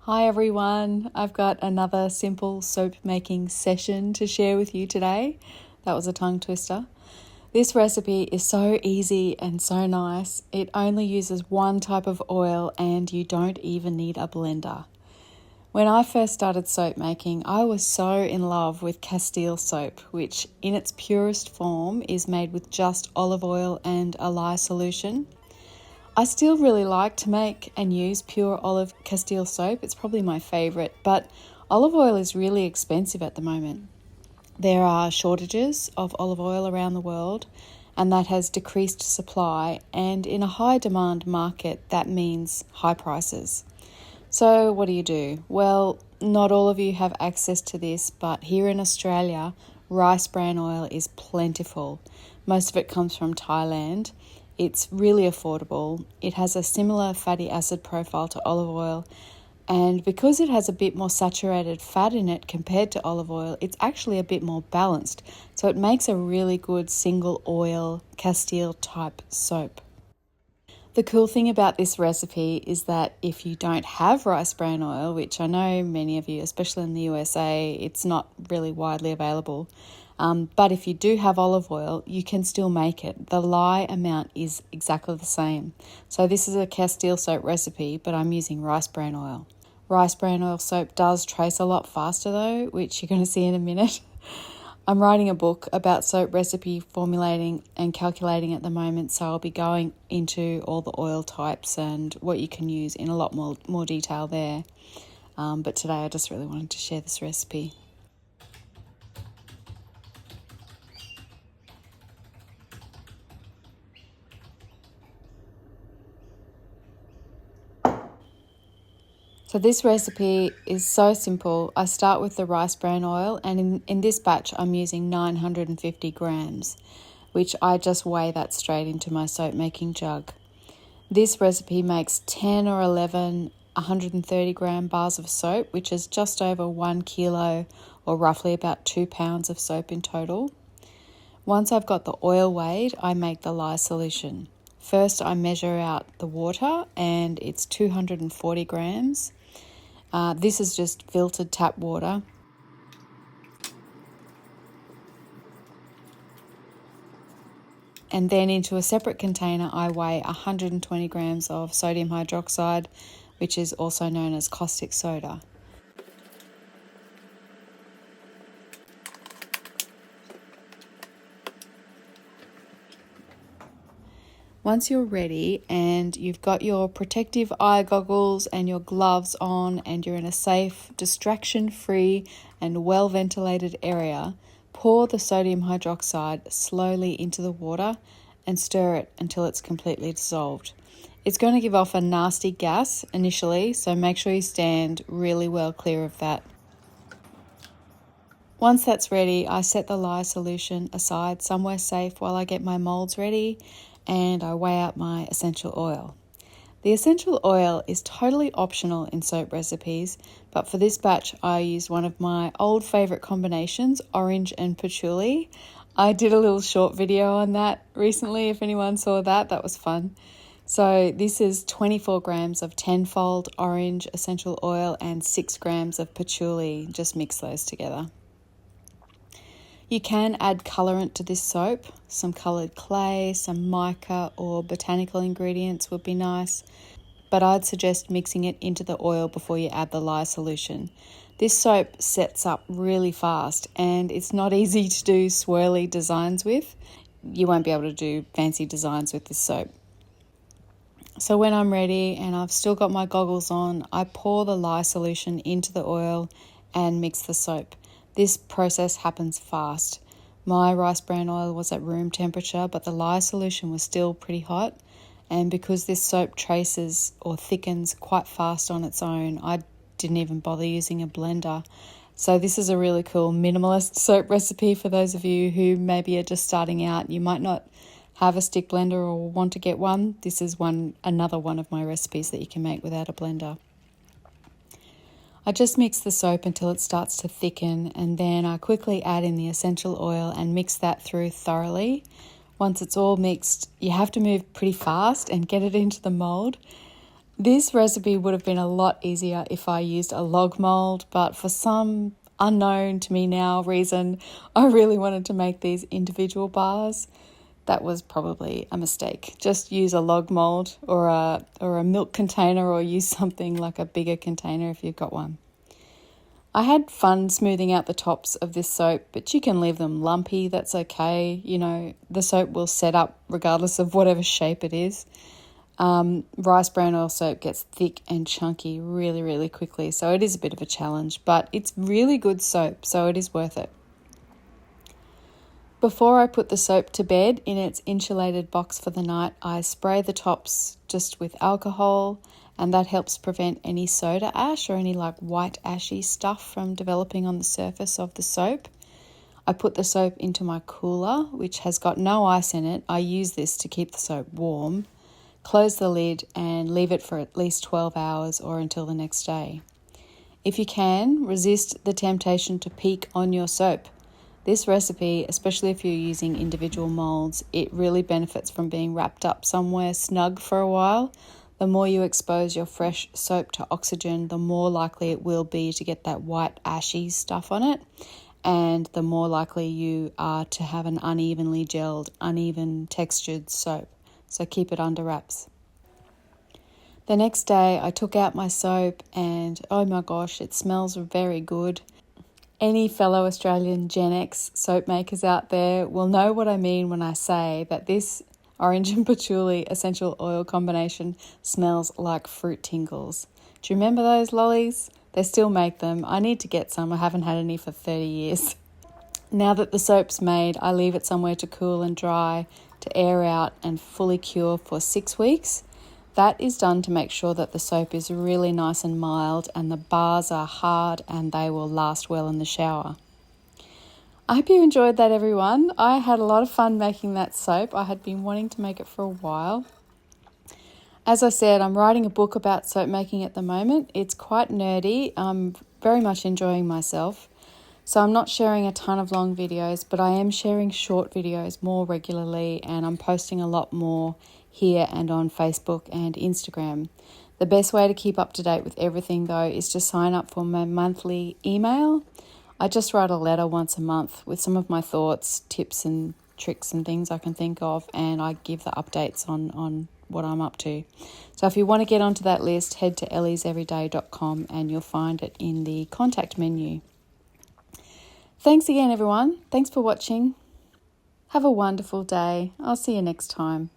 Hi everyone, I've got another simple soap making session to share with you today. That was a tongue twister. This recipe is so easy and so nice. It only uses one type of oil and you don't even need a blender. When I first started soap making, I was so in love with castile soap, which in its purest form is made with just olive oil and a lye solution. I still really like to make and use pure olive castile soap. It's probably my favourite, but olive oil is really expensive at the moment. There are shortages of olive oil around the world, and that has decreased supply, and in a high demand market, that means high prices. So what do? Well, not all of you have access to this, but here in Australia, rice bran oil is plentiful. Most of it comes from Thailand. It's really affordable. It has a similar fatty acid profile to olive oil, and because it has a bit more saturated fat in it compared to olive oil, it's actually a bit more balanced. So it makes a really good single oil castile type soap. The cool thing about this recipe is that if you don't have rice bran oil, which I know many of you, especially in the USA, it's not really widely available, but if you do have olive oil, you can still make it. The lye amount is exactly the same. So this is a castile soap recipe, but I'm using rice bran oil. Rice bran oil soap does trace a lot faster though, which you're going to see in a minute. I'm writing a book about soap recipe formulating and calculating at the moment, so I'll be going into all the oil types and what you can use in a lot more detail there. But today I just really wanted to share this recipe. So this recipe is so simple. I start with the rice bran oil, and in this batch I'm using 950 grams, which I just weigh that straight into my soap making jug. This recipe makes 10 or 11 130 gram bars of soap, which is just over 1 kilo or roughly about 2 pounds of soap in total. Once I've got the oil weighed, I make the lye solution. First I measure out the water and it's 240 grams. This is just filtered tap water. And then into a separate container, I weigh 120 grams of sodium hydroxide, which is also known as caustic soda. Once you're ready and you've got your protective eye goggles and your gloves on and you're in a safe, distraction-free and well-ventilated area, pour the sodium hydroxide slowly into the water and stir it until it's completely dissolved. It's going to give off a nasty gas initially, so make sure you stand really well clear of that. Once that's ready, I set the lye solution aside somewhere safe while I get my molds ready and I weigh out my essential oil. The essential oil is totally optional in soap recipes, but for this batch I used one of my old favourite combinations, orange and patchouli. I did a little short video on that recently, if anyone saw that, that was fun. So this is 24 grams of tenfold orange essential oil and 6 grams of patchouli. Just mix those together. You can add colourant to this soap. Some coloured clay, some mica or botanical ingredients would be nice, but I'd suggest mixing it into the oil before you add the lye solution. This soap sets up really fast and it's not easy to do swirly designs with. You won't be able to do fancy designs with this soap. So when I'm ready and I've still got my goggles on, I pour the lye solution into the oil and mix the soap. This process happens fast. My rice bran oil was at room temperature, but the lye solution was still pretty hot. And because this soap traces or thickens quite fast on its own, I didn't even bother using a blender. So this is a really cool minimalist soap recipe for those of you who maybe are just starting out. You might not have a stick blender or want to get one. This is another one of my recipes that you can make without a blender. I just mix the soap until it starts to thicken, and then I quickly add in the essential oil and mix that through thoroughly. Once it's all mixed, you have to move pretty fast and get it into the mold. This recipe would have been a lot easier if I used a log mold, but for some unknown to me now reason, I really wanted to make these individual bars. That was probably a mistake. Just use a log mold or a milk container, or use something like a bigger container if you've got one. I had fun smoothing out the tops of this soap, but you can leave them lumpy, that's okay. The soap will set up regardless of whatever shape it is. Rice bran oil soap gets thick and chunky really, really quickly, so it is a bit of a challenge, but it's really good soap, so it is worth it. Before I put the soap to bed in its insulated box for the night, I spray the tops just with alcohol, and that helps prevent any soda ash or any white ashy stuff from developing on the surface of the soap. I put the soap into my cooler, which has got no ice in it. I use this to keep the soap warm. Close the lid and leave it for at least 12 hours or until the next day. If you can, resist the temptation to peek on your soap. This recipe, especially if you're using individual molds, it really benefits from being wrapped up somewhere snug for a while. The more you expose your fresh soap to oxygen, the more likely it will be to get that white ashy stuff on it, and the more likely you are to have an unevenly gelled, uneven textured soap. So keep it under wraps. The next day I took out my soap and oh my gosh, it smells very good. Any fellow Australian Gen X soap makers out there will know what I mean when I say that this orange and patchouli essential oil combination smells like fruit tingles. Do you remember those lollies? They still make them. I need to get some. I haven't had any for 30 years. Now that the soap's made, I leave it somewhere to cool and dry, to air out and fully cure for 6 weeks. That is done to make sure that the soap is really nice and mild and the bars are hard and they will last well in the shower. I hope you enjoyed that, everyone. I had a lot of fun making that soap. I had been wanting to make it for a while. As I said, I'm writing a book about soap making at the moment. It's quite nerdy. I'm very much enjoying myself. So I'm not sharing a ton of long videos, but I am sharing short videos more regularly, and I'm posting a lot more here and on Facebook and Instagram. The best way to keep up to date with everything, though, is to sign up for my monthly email. I just write a letter once a month with some of my thoughts, tips and tricks and things I can think of, and I give the updates on what I'm up to. So if you want to get onto that list, head to ellieseveryday.com and you'll find it in the contact menu. Thanks again, everyone. Thanks for watching. Have a wonderful day. I'll see you next time.